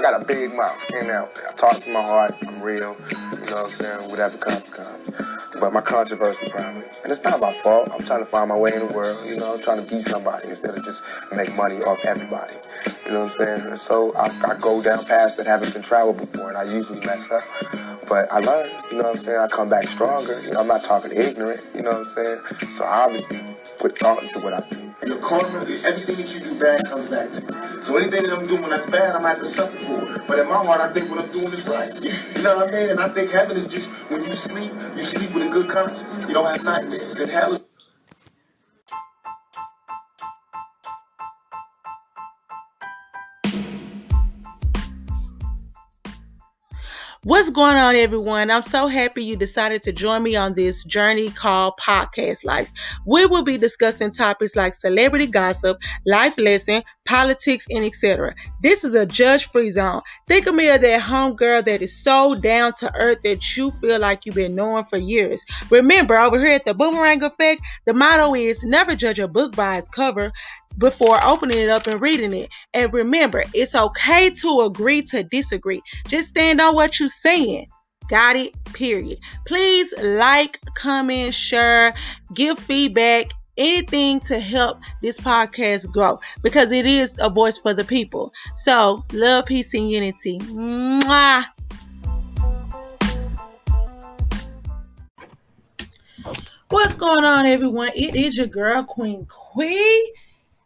got a big mouth. Came out there. I talk from my heart. I'm real. You know what I'm saying? Whatever comes. But my controversy probably. And it's not my fault. I'm trying to find my way in the world. You know, I'm trying to be somebody instead of just make money off everybody. You know what I'm saying? And so I go down paths that haven't been traveled before, and I usually mess up. But I learn, you know what I'm saying? I come back stronger. You know, I'm not talking ignorant, you know what I'm saying? So I obviously put thought into what I do. Your karma, everything that you do bad comes back to you. So anything that I'm doing that's bad, I'm going to have to suffer for it. But in my heart, I think what I'm doing is right. You know what I mean? And I think heaven is just, when you sleep with a good conscience. You don't have nightmares. And hell is... What's going on, everyone? I'm so happy you decided to join me on this journey called Podcast Life. We will be discussing topics like celebrity gossip, life lesson, politics, and etc. This is a judge-free zone. Think of me as that homegirl that is so down to earth that you feel like you've been knowing for years. Remember, over here at the Boomerang Effect, the motto is never judge a book by its cover before opening it up and reading it. And remember, it's okay to agree to disagree. Just stand on what you're saying. Got it? Period. Please like, comment, share, give feedback, anything to help this podcast grow, because it is a voice for the people. So, love, peace, and unity. Mwah. What's going on, everyone? It is your girl, Queen Quee.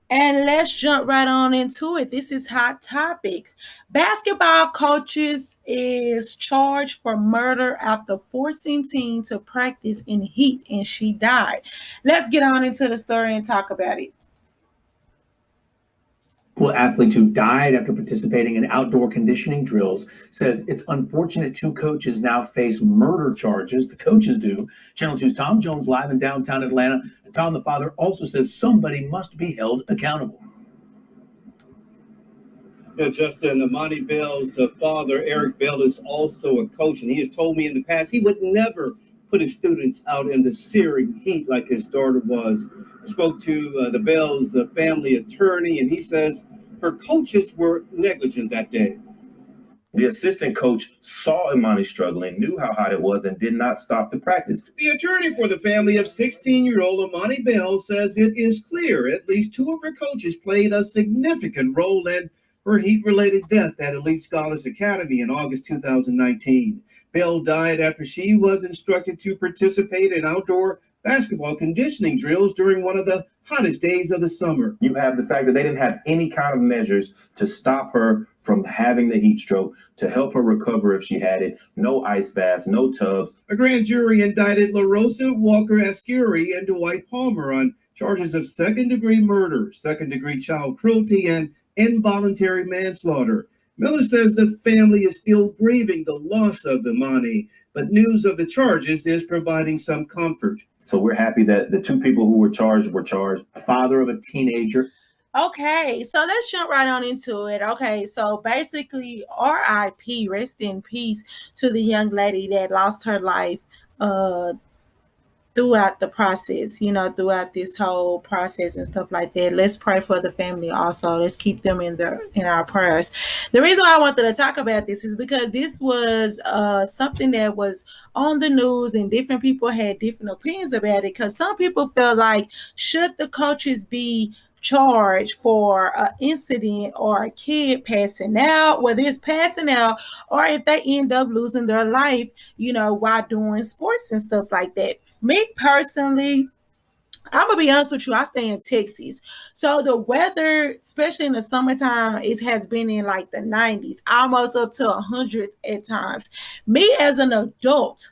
And let's jump right on into it. This is Hot Topics. Basketball coaches is charged for murder after forcing teen to practice in heat, and she died. Let's get on into the story and talk about it. Athlete who died after participating in outdoor conditioning drills says it's unfortunate two coaches now face murder charges. The coaches do. Channel 2's Tom Jones live in downtown Atlanta. And Tom, the father, also says somebody must be held accountable. Yeah, Justin, Amani Bell's father, Eric Bell, is also a coach, and he has told me in the past he would never put his students out in the searing heat like his daughter was. I spoke to the Bell's family attorney, and he says her coaches were negligent that day. The assistant coach saw Imani struggling, knew how hot it was, and did not stop the practice. The attorney for the family of 16-year-old Imani Bell says it is clear at least two of her coaches played a significant role in her heat-related death at Elite Scholars Academy in August 2019. Bell died after she was instructed to participate in outdoor basketball conditioning drills during one of the hottest days of the summer. You have the fact that they didn't have any kind of measures to stop her from having the heat stroke, to help her recover if she had it. No ice baths, no tubs. A grand jury indicted LaRosa Walker Ascuri and Dwight Palmer on charges of second-degree murder, second-degree child cruelty, and involuntary manslaughter. Miller says the family is still grieving the loss of Imani, but news of the charges is providing some comfort. So we're happy that the two people who were charged were charged. The father of a teenager. Okay, so let's jump right on into it. Okay, so basically, RIP, rest in peace, to the young lady that lost her life throughout the process, throughout this whole process and stuff like that. Let's pray for the family also. Let's keep them in our prayers. The reason why I wanted to talk about this is because this was something that was on the news, and different people had different opinions about it, because some people felt like, should the coaches be charged for an incident or a kid passing out, whether it's passing out or if they end up losing their life, while doing sports and stuff like that. Me personally, I'm gonna be honest with you, I stay in Texas. So the weather, especially in the summertime, it has been in like the 90s, almost up to 100 at times. Me as an adult,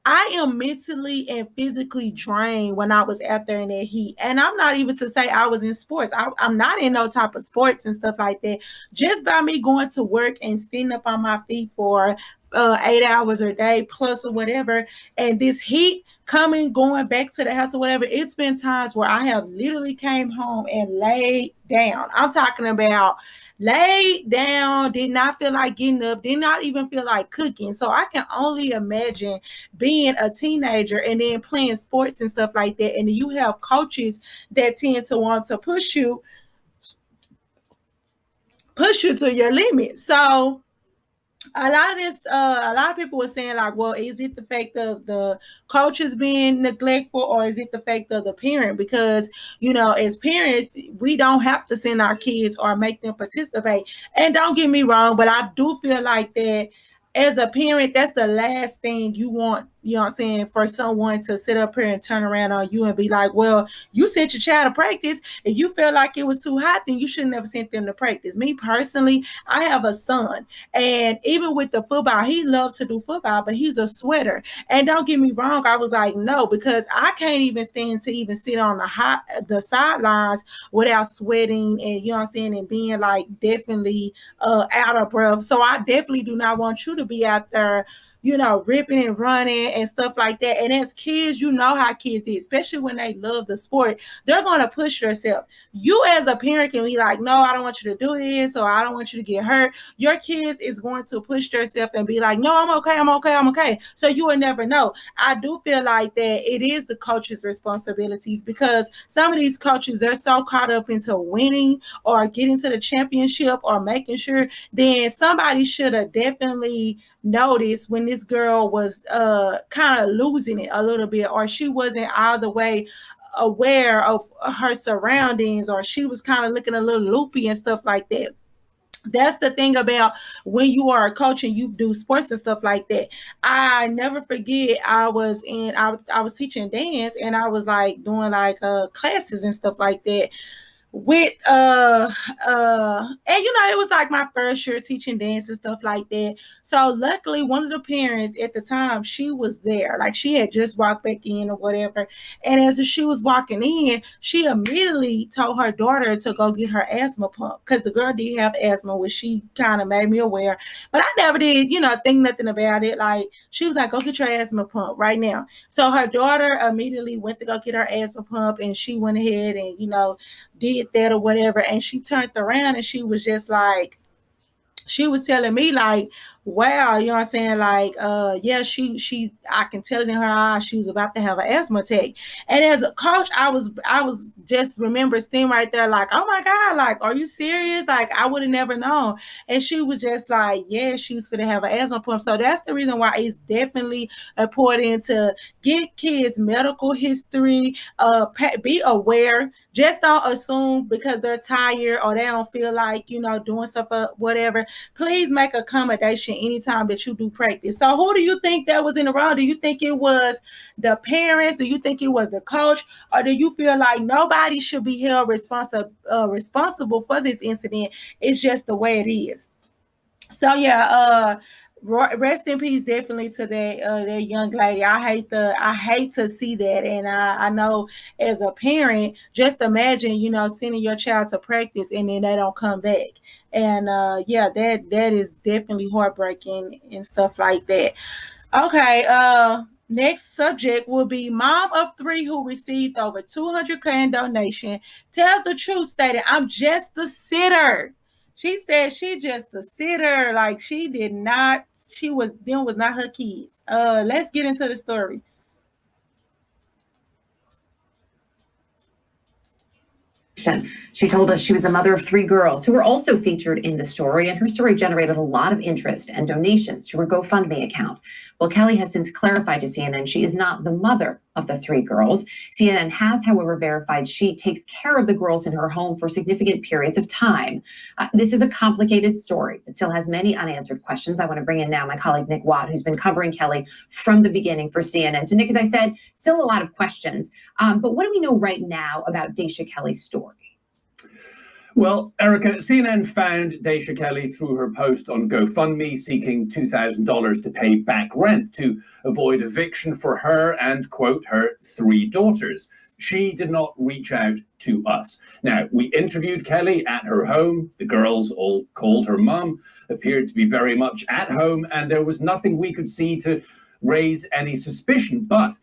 I am mentally and physically drained when I was out there in that heat. And I'm not even to say I was in sports. I'm not in no type of sports and stuff like that. Just by me going to work and sitting up on my feet for 8 hours a day plus or whatever, and this heat going back to the house or whatever, it's been times where I have literally came home and laid down. I'm talking about laid down, did not feel like getting up, did not even feel like cooking. So I can only imagine being a teenager and then playing sports and stuff like that, and you have coaches that tend to want to push you push you to your limit. So a lot of this, a lot of people were saying like, well, is it the fact of the coaches being neglectful, or is it the fact of the parent? Because, as parents, we don't have to send our kids or make them participate. And don't get me wrong, but I do feel like that as a parent, that's the last thing you want, for someone to sit up here and turn around on you and be like, well, you sent your child to practice. If you feel like it was too hot, then you should never sent them to practice. Me personally, I have a son, and even with the football, he loved to do football, but he's a sweater. And don't get me wrong, I was like, no, because I can't even stand to even sit on the sidelines without sweating and, and being like definitely out of breath. So I definitely do not want you to be out there, ripping and running and stuff like that. And as kids, how kids is, especially when they love the sport, they're going to push yourself. You as a parent can be like, no, I don't want you to do this, or I don't want you to get hurt. Your kids is going to push yourself and be like, no, I'm okay. So you will never know. I do feel like that it is the coach's responsibilities, because some of these coaches, they're so caught up into winning or getting to the championship or making sure. Then somebody should have definitely noticed when this girl was kind of losing it a little bit, or she wasn't all the way aware of her surroundings, or she was kind of looking a little loopy and stuff like that. That's the thing about when you are a coach and you do sports and stuff like that. I never forget, I was teaching dance, and I was like doing like classes and stuff like that with and it was like my first year teaching dance and stuff like that. So luckily, one of the parents at the time, she was there, like she had just walked back in or whatever. And as she was walking in, she immediately told her daughter to go get her asthma pump, because the girl did have asthma, which she kind of made me aware, but I never did think nothing about it. Like, she was like, go get your asthma pump right now. So her daughter immediately went to go get her asthma pump, and she went ahead and did that or whatever. And she turned around and she was just like, she was telling me like, wow, like, yeah, she I can tell it in her eyes she was about to have an asthma attack. And as a coach, I was just remember standing right there like, oh my God, like, are you serious? Like, I would have never known. And she was just like, yeah, she was gonna have an asthma pump. So that's the reason why it's definitely important to get kids medical history, be aware. Just don't assume because they're tired or they don't feel like, doing stuff or whatever. Please make accommodation anytime that you do practice. So who do you think that was in the wrong? Do you think it was the parents? Do you think it was the coach? Or do you feel like nobody should be held responsible for this incident? It's just the way it is. So yeah, rest in peace definitely to that young lady. I hate to see that. And I know as a parent, just imagine sending your child to practice and then they don't come back. And yeah, that is definitely heartbreaking and stuff like that. Okay, next subject will be mom of 3 who received over $200K in donation tells the truth, stated, I'm just a sitter. She said she just a sitter. Like, she was not her kids. Let's get into the story. She told us she was the mother of 3 girls who were also featured in the story, and her story generated a lot of interest and donations to her GoFundMe account. Well, Kelly has since clarified to CNN she is not the mother of the 3 girls. CNN has, however, verified she takes care of the girls in her home for significant periods of time. This is a complicated story that still has many unanswered questions. I want to bring in now my colleague, Nick Watt, who's been covering Kelly from the beginning for CNN. So, Nick, as I said, still a lot of questions. But what do we know right now about Daisha Kelly's story? Well, Erica, CNN found Daisha Kelly through her post on GoFundMe seeking $2,000 to pay back rent to avoid eviction for her and, quote, her 3 daughters. She did not reach out to us. Now, we interviewed Kelly at her home. The girls all called her mum, appeared to be very much at home, and there was nothing we could see to raise any suspicion. But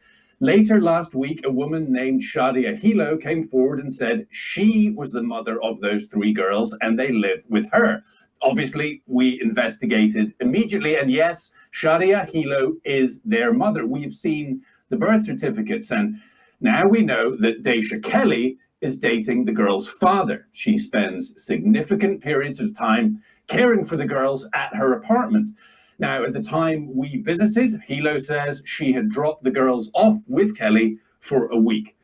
later last week, a woman named Shadia Hilo came forward and said she was the mother of those 3 girls and they live with her. Obviously, we investigated immediately, and yes, Shadia Hilo is their mother. We've seen the birth certificates, and now we know that Daisha Kelly is dating the girl's father. She spends significant periods of time caring for the girls at her apartment. Now, at the time we visited, Hilo says she had dropped the girls off with Kelly for a week.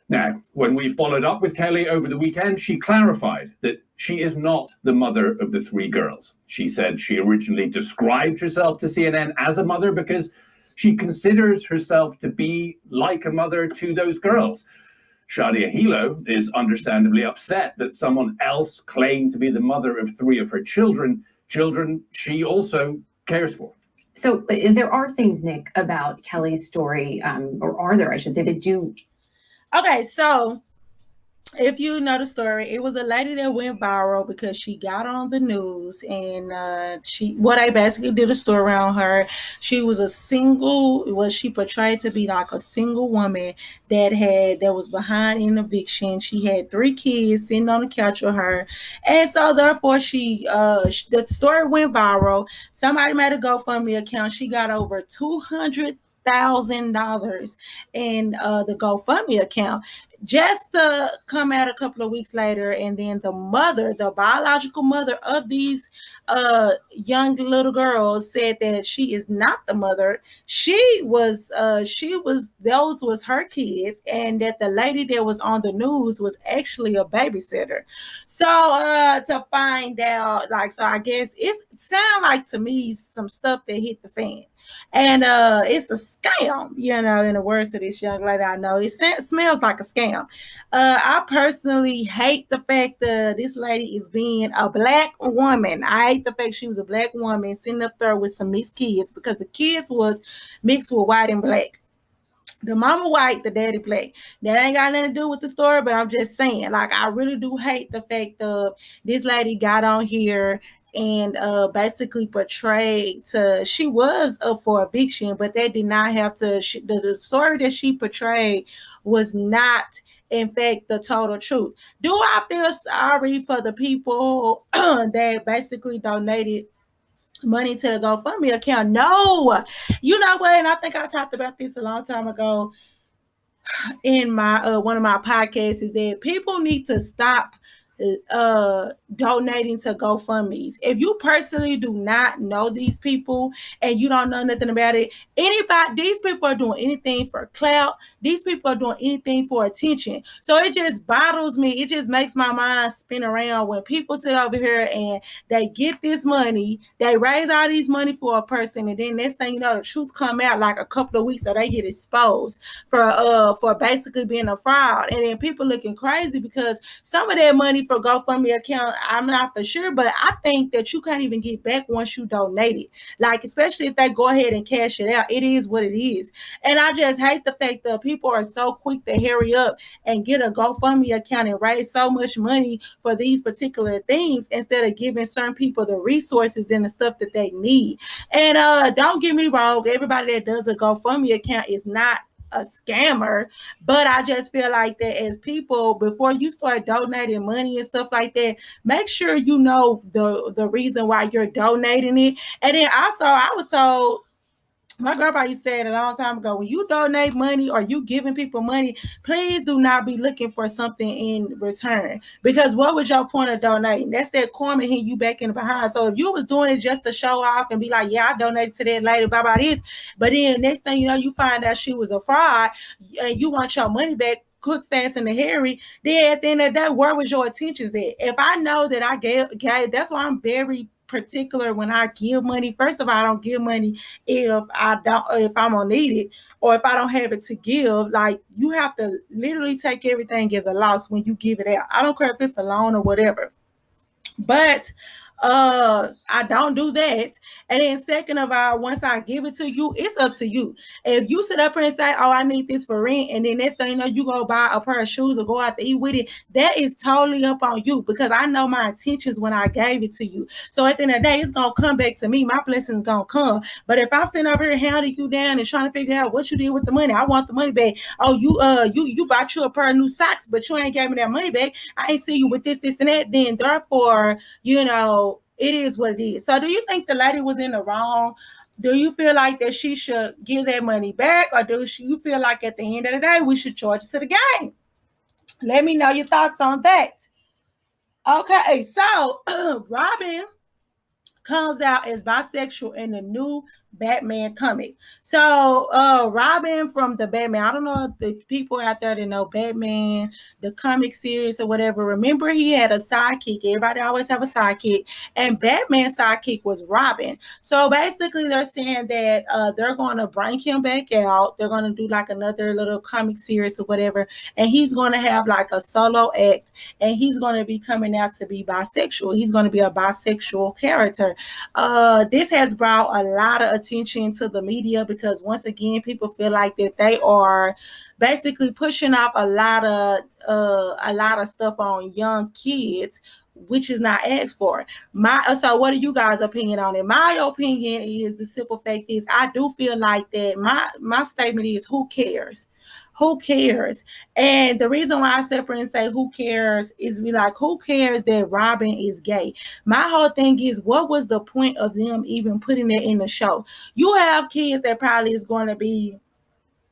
Now, when we followed up with Kelly over the weekend, she clarified that she is not the mother of the 3 girls. She said she originally described herself to CNN as a mother because she considers herself to be like a mother to those girls. Shadia Hilo is understandably upset that someone else claimed to be the mother of 3 of her children she also cares for. So there are things, Nick, about Kelly's story, or are there, I should say, that do. Okay, so if you know the story, it was a lady that went viral because she got on the news, and I basically did a story on her. She was she portrayed to be like a single woman that was behind in eviction. She had 3 kids sitting on the couch with her, and so therefore the story went viral. Somebody made a GoFundMe account. She got over $200,000 in the GoFundMe account, just to come out a couple of weeks later, and then the biological mother of these young little girls, said that she is not the mother. Those was her kids, and that the lady that was on the news was actually a babysitter. So to find out, so I guess it sounds like to me some stuff that hit the fan. And it's a scam, in the words of this young lady. I know it smells like a scam. I personally hate the fact that this lady is being a black woman. I hate the fact she was a black woman sitting up there with some mixed kids, because the kids was mixed with white and black. The mama white, the daddy black. That ain't got nothing to do with the story, but I'm just saying, I really do hate the fact that this lady got on here and basically portrayed she was up for eviction, but that did not have to. The story that she portrayed was not, in fact, the total truth. Do I feel sorry for the people that basically donated money to the GoFundMe account? No. You know what? And I think I talked about this a long time ago in my one of my podcasts, is that people need to stop donating to GoFundMes. If you personally do not know these people and you don't know nothing about it, these people are doing anything for clout. These people are doing anything for attention. So it just bothers me. It just makes my mind spin around when people sit over here and they get this money, they raise all these money for a person, and then next thing you know, the truth come out like a couple of weeks, so they get exposed for basically being a fraud. And then people looking crazy because some of that money for GoFundMe account, I'm not for sure, but I think that you can't even get back once you donate it. Especially if they go ahead and cash it out, it is what it is. And I just hate the fact that people are so quick to hurry up and get a GoFundMe account and raise so much money for these particular things, instead of giving certain people the resources and the stuff that they need. And don't get me wrong, everybody that does a GoFundMe account is not a scammer, but I just feel like that as people, before you start donating money and stuff like that, make sure you know the reason why you're donating it. And then also, I was told, my grandpa used to say it a long time ago, when you donate money or you giving people money, please do not be looking for something in return, because what was your point of donating? That's that karma hitting you back in the behind. So if you was doing it just to show off and be like, yeah, I donated to that lady, blah, blah, this, but then next thing you know, you find out she was a fraud and you want your money back quick, fast, and hairy, then at the end of the day, where was your attentions at? If I know that I gave, that's why I'm very particular when I give money. First of all, I don't give money if I'm gonna need it, or if I don't have it to give. You have to literally take everything as a loss when you give it out. I don't care if it's a loan or whatever, but I don't do that. And then second of all, once I give it to you, it's up to you. If you sit up here and say, oh, I need this for rent, and then next thing you know, you go buy a pair of shoes or go out to eat with it, that is totally up on you, because I know my intentions when I gave it to you. So at the end of the day, it's gonna come back to me. My blessing's gonna come. But if I'm sitting up here hounding you down and trying to figure out what you did with the money, I want the money back. Oh, you bought you a pair of new socks, but you ain't gave me that money back. I ain't see you with this, and that. Then therefore, it is what it is. So do you think the lady was in the wrong? Do you feel like that she should give that money back? Or do you feel like at the end of the day, we should charge it to the game? Let me know your thoughts on that. Okay, so Robin comes out as bisexual in the new Batman comic. So Robin from the Batman, I don't know if the people out there that know Batman, the comic series or whatever, remember he had a sidekick. Everybody always have a sidekick, and Batman's sidekick was Robin. So basically they're saying that they're going to bring him back out. They're going to do like another little comic series or whatever, and he's going to have like a solo act, and he's going to be coming out to be bisexual. He's going to be a bisexual character. This has brought a lot of attention to the media because once again, people feel like that they are basically pushing off a lot of stuff on young kids, which is not asked for. So what are you guys' opinion on it? My opinion is the simple fact is I do feel like that my statement is who cares? Who cares? And the reason why I separate and say who cares is be like, who cares that Robin is gay? My whole thing is, what was the point of them even putting it in the show? You have kids that probably is going to be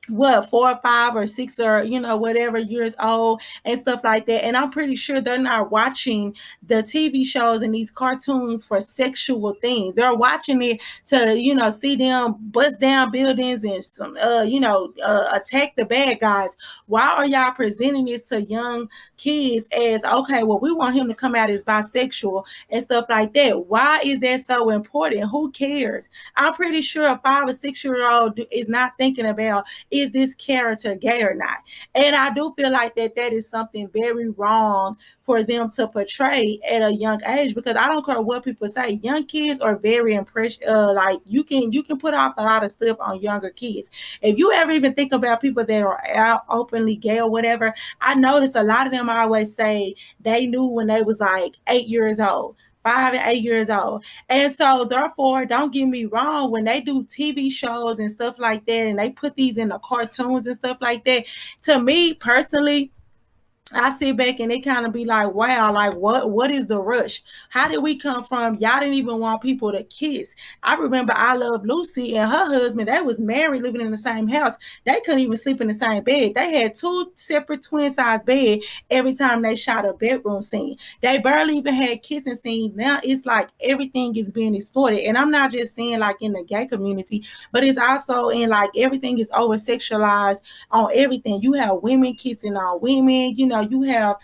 4 or 5 or 6 or whatever years old and stuff like that, and I'm pretty sure they're not watching the TV shows and these cartoons for sexual things. They're watching it to see them bust down buildings and some attack the bad guys. Why are y'all presenting this to young kids as, okay, well, we want him to come out as bisexual and stuff like that? Why is that so important? Who cares? I'm pretty sure a 5 or 6-year-old is not thinking about, is this character gay or not? And I do feel like that is something very wrong for them to portray at a young age, because I don't care what people say, young kids are very impressed. Like you can put off a lot of stuff on younger kids. If you ever even think about people that are out openly gay or whatever, I notice a lot of them always say they knew when they was like 8 years old. 5 and 8 years old. And so therefore, don't get me wrong, when they do TV shows and stuff like that, and they put these in the cartoons and stuff like that, to me personally, I sit back and they kind of be like, wow, like what is the rush? How did we come from? Y'all didn't even want people to kiss. I remember I Love Lucy and her husband, they was married, living in the same house. They couldn't even sleep in the same bed. They had 2 separate twin size beds every time they shot a bedroom scene. They barely even had kissing scenes. Now it's like everything is being exploited. And I'm not just saying like in the gay community, but it's also in like everything is over sexualized on everything. You have women kissing on women, you have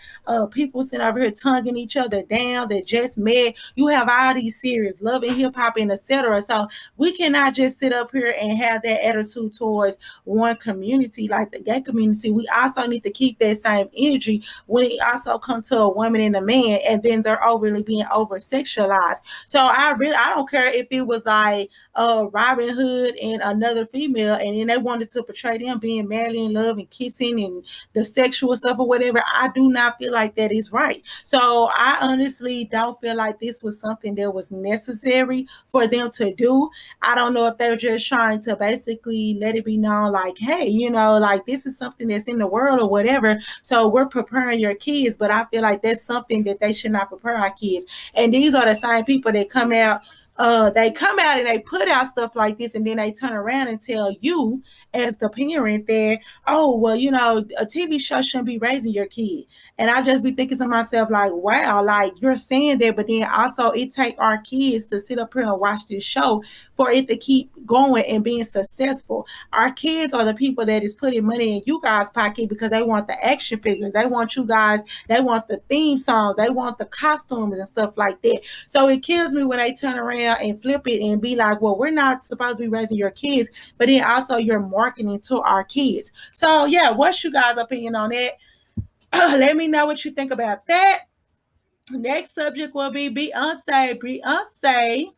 people sitting over here tonguing each other down that just met. You have all these series, Love and Hip Hop and etc. So we cannot just sit up here and have that attitude towards one community like the gay community. We also need to keep that same energy when it also comes to a woman and a man, and then they're overly being over sexualized. So I don't care if it was like Robin Hood and another female, and then they wanted to portray them being madly in love and kissing and the sexual stuff or whatever. I do not feel like that is right. So I honestly don't feel like this was something that was necessary for them to do. I don't know if they're just trying to basically let it be known like, hey, like this is something that's in the world or whatever. So we're preparing your kids, but I feel like that's something that they should not prepare our kids. And these are the same people that come out and they put out stuff like this, and then they turn around and tell you as the parent that, oh, well, a TV show shouldn't be raising your kid. And I just be thinking to myself like, wow, like you're saying that, but then also it take our kids to sit up here and watch this show for it to keep going and being successful. Our kids are the people that is putting money in you guys' pocket because they want the action figures. They want you guys, they want the theme songs, they want the costumes and stuff like that. So it kills me when they turn around and flip it and be like, well, we're not supposed to be raising your kids, but then also you're marketing to our kids. So yeah, what's you guys' opinion on that? Let me know what you think about that. Next subject will be Beyonce. Beyonce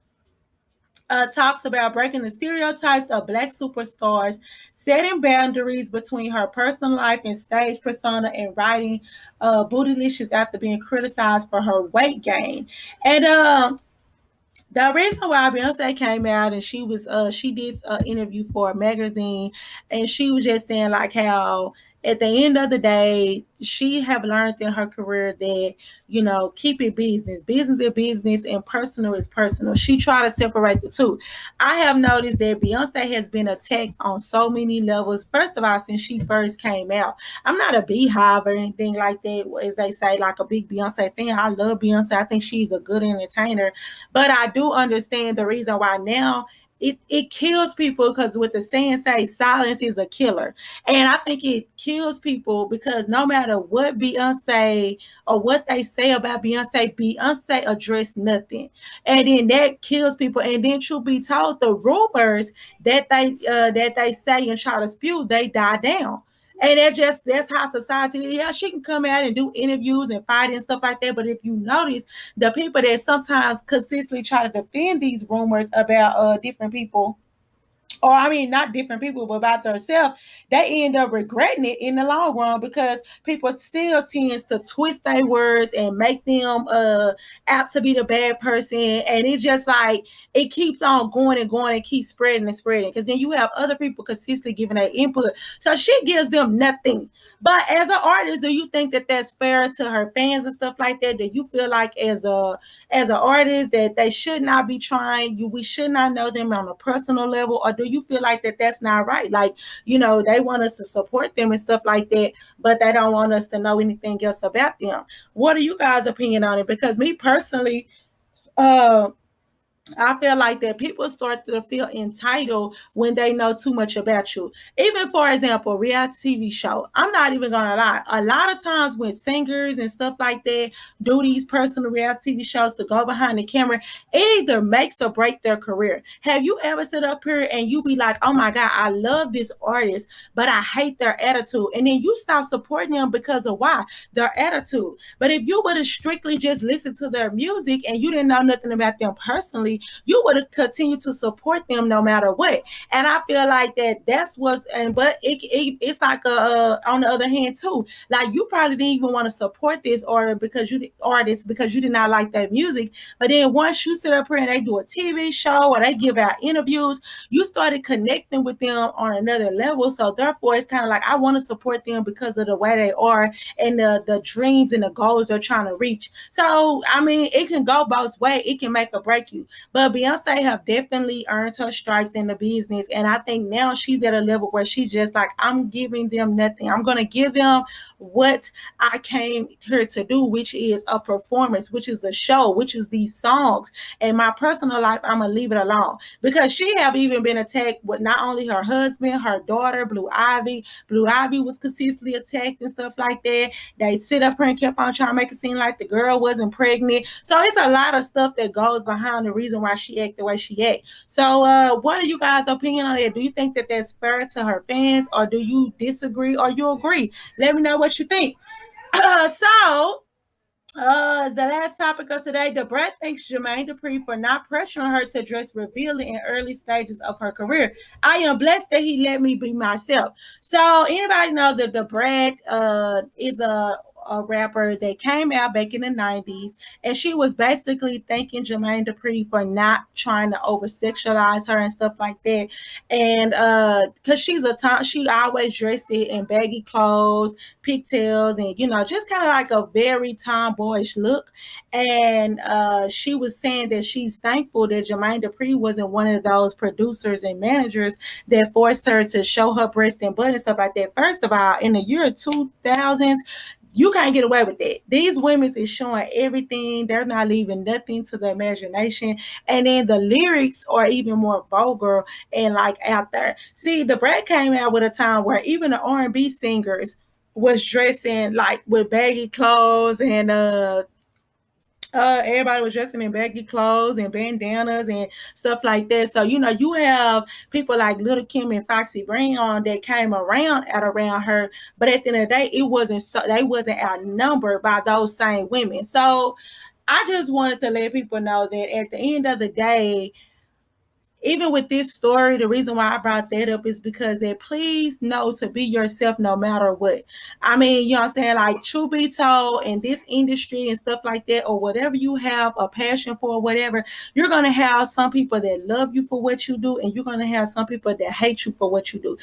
talks about breaking the stereotypes of Black superstars, setting boundaries between her personal life and stage persona, and writing Bootylicious after being criticized for her weight gain. And the reason why Beyonce came out and she did an interview for a magazine, and she was just saying like how at the end of the day, she have learned in her career that, you know, keep it business. Business is business and personal is personal. She try to separate the two. I have noticed that Beyonce has been attacked on so many levels. First of all, since she first came out. I'm not a beehive or anything like that, as they say, like a big Beyonce fan. I love Beyonce. I think she's a good entertainer. But I do understand the reason why now it kills people, because what the saying say, silence is a killer. And I think it kills people because no matter what Beyonce or what they say about Beyonce addressed nothing. And then that kills people. And then truth be told, the rumors that they say and try to spew, they die down. And that's how society is. Yeah, she can come out and do interviews and fight and stuff like that. But if you notice, the people that sometimes consistently try to defend these rumors about different people, or I mean, not different people, but about themselves, they end up regretting it in the long run because people still tends to twist their words and make them out to be the bad person. And it's just like it keeps on going and going and keeps spreading and spreading. Because then you have other people consistently giving their input. So she gives them nothing. But as an artist, do you think that that's fair to her fans and stuff like that? Do you feel like as an artist that they should not be trying you? We should not know them on a personal level, or do you feel like that's not right? Like, you know, they want us to support them and stuff like that, but they don't want us to know anything else about them. What are you guys' opinion on it? Because me personally, I feel like that people start to feel entitled when they know too much about you. Even for example, reality TV show. I'm not even gonna lie. A lot of times when singers and stuff like that do these personal reality TV shows to go behind the camera, it either makes or break their career. Have you ever sit up here and you be like, oh my God, I love this artist, but I hate their attitude. And then you stop supporting them because of why? Their attitude. But if you would have strictly just listened to their music and you didn't know nothing about them personally, you would have continued to support them no matter what. And I feel like that's what's, and but it's like on the other hand too, like you probably didn't even want to support this artist because you did not like that music. But then once you sit up here and they do a TV show or they give out interviews, you started connecting with them on another level. So therefore, it's kind of like I want to support them because of the way they are and the dreams and the goals they're trying to reach. So I mean, it can go both ways. It can make or break you. But Beyonce have definitely earned her stripes in the business. And I think now she's at a level where she's just like, I'm giving them nothing. I'm going to give them what I came here to do, which is a performance, which is a show, which is these songs. And my personal life, I'm going to leave it alone. Because she have even been attacked with not only her husband, her daughter, Blue Ivy. Blue Ivy was consistently attacked and stuff like that. They sit up here and kept on trying to make it seem like the girl wasn't pregnant. So it's a lot of stuff that goes behind the reason why she act the way she act. So what are you guys' opinion on it? Do you think that that's fair to her fans, or do you disagree or you agree? Let me know what you think. The last topic of today, Da Brat thanks Jermaine Dupri for not pressuring her to dress revealing in early stages of her career. I am blessed that he let me be myself. So anybody know that Da Brat is a rapper that came out back in the 90s, and she was basically thanking Jermaine Dupri for not trying to over sexualize her and stuff like that. And because she always dressed it in baggy clothes, pigtails, and you know, just kind of like a very tomboyish look. And she was saying that she's thankful that Jermaine Dupri wasn't one of those producers and managers that forced her to show her breast and butt and stuff like that. First of all, in the year 2000s, you can't get away with that. These women is showing everything. They're not leaving nothing to the imagination. And then the lyrics are even more vulgar and like out there. See, Da Brat came out with a time where even the R&B singers was dressing like with baggy clothes, and everybody was dressing in baggy clothes and bandanas and stuff like that. So, you know, you have people like Little Kim and Foxy Brown that came around her, but at the end of the day, they wasn't outnumbered by those same women. So I just wanted to let people know that at the end of the day, even with this story, the reason why I brought that up is because that please know to be yourself no matter what. I mean, you know what I'm saying? Like, truth be told, in this industry and stuff like that, or whatever you have a passion for, or whatever, you're going to have some people that love you for what you do, and you're going to have some people that hate you for what you do.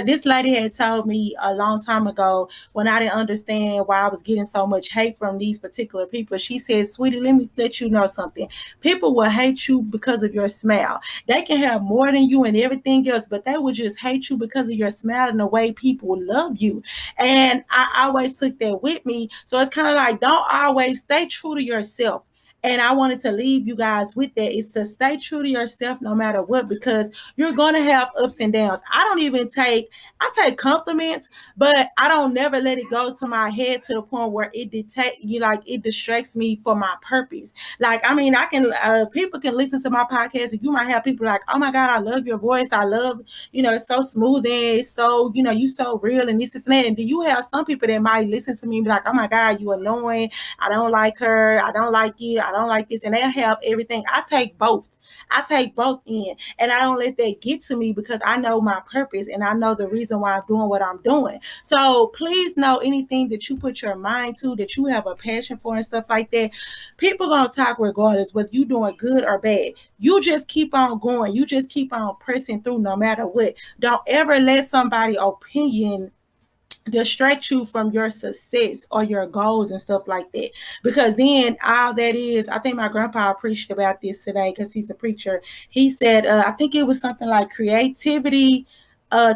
This lady had told me a long time ago when I didn't understand why I was getting so much hate from these particular people. She said, sweetie, let me let you know something. People will hate you because of your smile. They can have more than you and everything else, but they would just hate you because of your smile and the way people love you. And I always took that with me. So it's kind of like, don't always stay true to yourself. And I wanted to leave you guys with that, is to stay true to yourself no matter what, because you're going to have ups and downs. I take compliments, but I don't never let it go to my head to the point where it distracts me for my purpose. Like, I mean, people can listen to my podcast, and you might have people like, oh my God, I love your voice. I love, it's so smooth and it's so, you so real and this and that. And then you have some people that might listen to me and be like, oh my God, you annoying. I don't like her. I don't like you. I don't like this. And they have everything. I take both in, and I don't let that get to me, because I know my purpose and I know the reason why I'm doing what I'm doing. So please know, anything that you put your mind to, that you have a passion for and stuff like that, people gonna talk regardless, whether you doing good or bad. You just keep on going. You just keep on pressing through no matter what. Don't ever let somebody's opinion distract you from your success or your goals and stuff like that, because then all that is, I think my grandpa preached about this today because he's a preacher. He said, I think it was something like creativity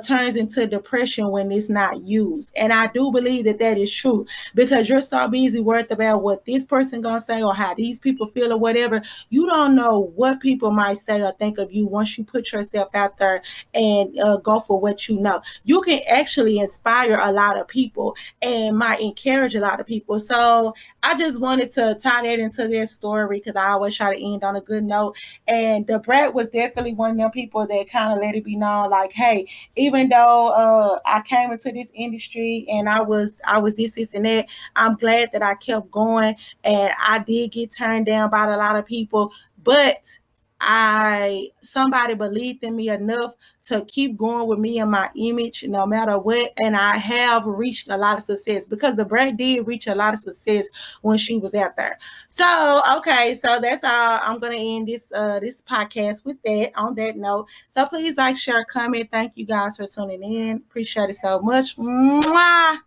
turns into depression when it's not used. And I do believe that is true, because you're so busy worried about what this person gonna say or how these people feel or whatever. You don't know what people might say or think of you once you put yourself out there and go for what you know. You can actually inspire a lot of people and might encourage a lot of people. So I just wanted to tie that into their story, because I always try to end on a good note. And Da Brat was definitely one of them people that kind of let it be known, like, hey, even though I came into this industry and I was this and that, I'm glad that I kept going, and I did get turned down by a lot of people, but somebody believed in me enough to keep going with me and my image no matter what. And I have reached a lot of success, because Da Brat did reach a lot of success when she was out there. So, okay, so that's all. I'm going to end this podcast with that, on that note. So please like, share, comment. Thank you guys for tuning in. Appreciate it so much. Mwah!